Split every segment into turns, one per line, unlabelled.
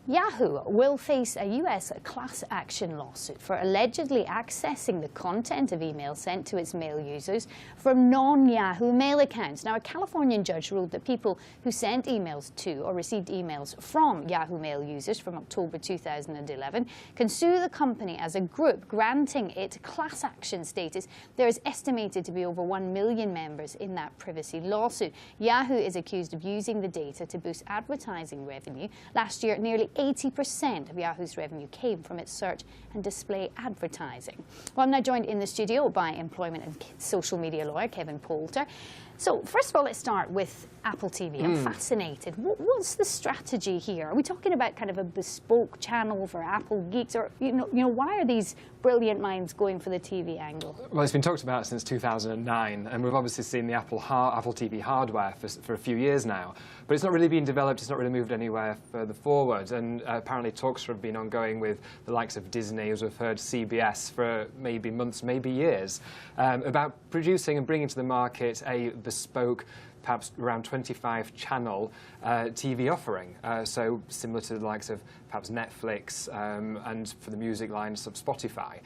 Yahoo will face a US class action lawsuit for allegedly accessing the content of emails sent to its mail users from non-Yahoo mail accounts. Now, a Californian judge ruled that people who sent emails to or received emails from Yahoo mail users from October 2011 can sue the company as a group, granting it class action status. There is estimated to be over 1 million members in that privacy lawsuit. Yahoo is accused of using the data to boost advertising revenue. Last year, nearly 80% of Yahoo's revenue came from its search and display advertising. Well, I'm now joined in the studio by employment and social media lawyer Kevin Poulter. So, first of all, let's start with Apple TV. I'm fascinated. What's the strategy here? Are we talking about kind of a bespoke channel for Apple geeks, or why are these brilliant minds going for the TV angle?
Well, it's been talked about since 2009, and we've obviously seen the Apple TV hardware for a few years now. But it's not really been developed, it's not really moved anywhere further forward, and apparently talks have been ongoing with the likes of Disney, as we've heard, CBS, for maybe months, maybe years, about producing and bringing to the market a bespoke, perhaps around 25-channel TV offering, so similar to the likes of perhaps Netflix and for the music lines of Spotify.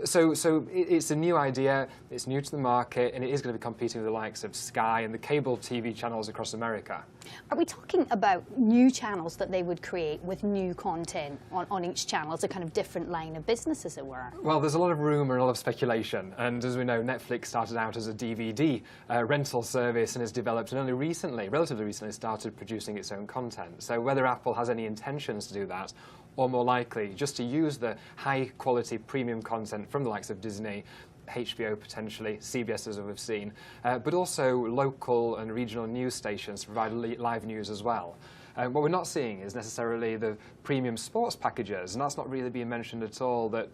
So it's a new idea, it's new to the market, and it is going to be competing with the likes of Sky and the cable TV channels across America.
Are we talking about new channels that they would create with new content on each channel? It's a kind of different line of business, as it were?
Well, there's a lot of rumour and a lot of speculation, and as we know, Netflix started out as a DVD rental service and has developed, and only recently, relatively recently, started producing its own content. So whether Apple has any intentions to do that, or more likely just to use the high-quality premium content from the likes of Disney, HBO potentially, CBS as we've seen, but also local and regional news stations to provide live news as well. What we're not seeing is necessarily the premium sports packages, and that's not really being mentioned at all, that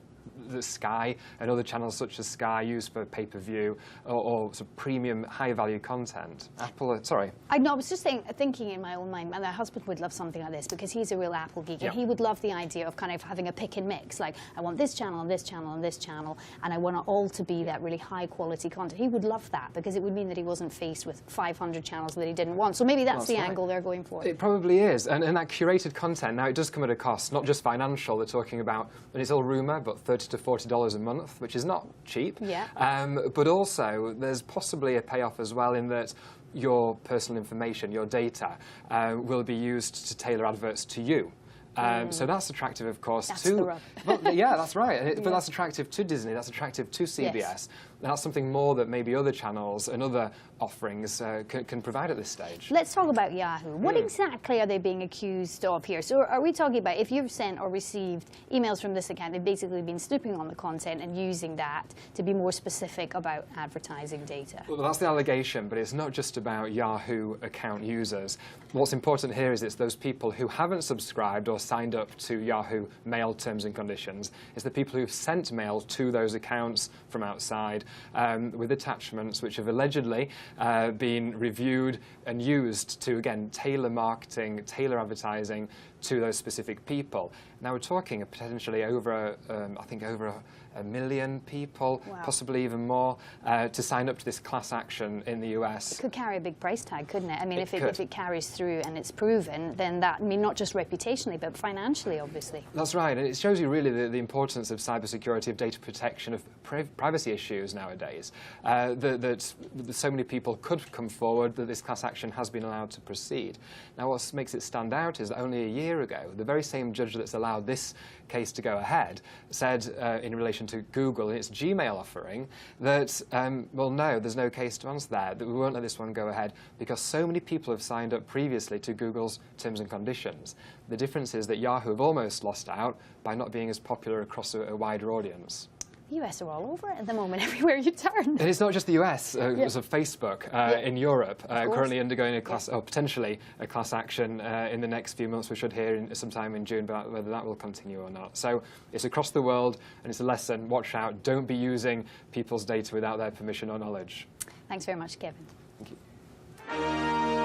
the Sky and other channels such as Sky use for pay-per-view or sort of premium high-value content. Apple, sorry.
I was just thinking in my own mind, my husband would love something like this because he's a real Apple geek, and he would love the idea of kind of having a pick and mix. Like, I want this channel and this channel and this channel, and I want it all to be that really high-quality content. He would love that because it would mean that he wasn't faced with 500 channels that he didn't want. So maybe that's the angle they're going for.
It probably is, and that curated content, now it does come at a cost, not just financial. They're talking about, and it's all rumour, but $30 to $40 a month, which is not cheap. But also, there's possibly a payoff as well in that your personal information, your data, will be used to tailor adverts to you. So that's attractive, of course, yeah, that's right. But that's attractive to Disney, that's attractive to CBS. Yes. That's something more that maybe other channels and other offerings can provide at this stage.
Let's talk about Yahoo. What exactly are they being accused of here? So are we talking about if you've sent or received emails from this account, they've basically been snooping on the content and using that to be more specific about advertising data?
Well, that's the allegation, but it's not just about Yahoo account users. What's important here is it's those people who haven't subscribed or signed up to Yahoo Mail terms and conditions. It's the people who've sent mail to those accounts from outside with attachments which have allegedly been reviewed and used to, again, tailor marketing, tailor advertising to those specific people. Now we're talking potentially over, I think over a million people, possibly even more, to sign up to this class action in the US.
It could carry a big price tag, couldn't it? I mean, if it carries through and it's proven, then that, I mean, not just reputationally, but financially, obviously.
That's right, and it shows you really the importance of cybersecurity, of data protection, of privacy issues nowadays. That so many people could come forward, that this class action has been allowed to proceed. Now, what makes it stand out is that only a year ago, the very same judge that's allowed this case to go ahead said in relation to Google and its Gmail offering that, well, no, there's no case to answer that we won't let this one go ahead because so many people have signed up previously to Google's terms and conditions. The difference is that Yahoo have almost lost out by not being as popular across a wider audience.
The US are all over it at the moment, everywhere you turn.
And it's not just the US. So Facebook in Europe currently undergoing a class, or potentially a class action in the next few months. We should hear sometime in June about whether that will continue or not. So it's across the world, and it's a lesson. Watch out. Don't be using people's data without their permission or knowledge.
Thanks very much, Kevin.
Thank you.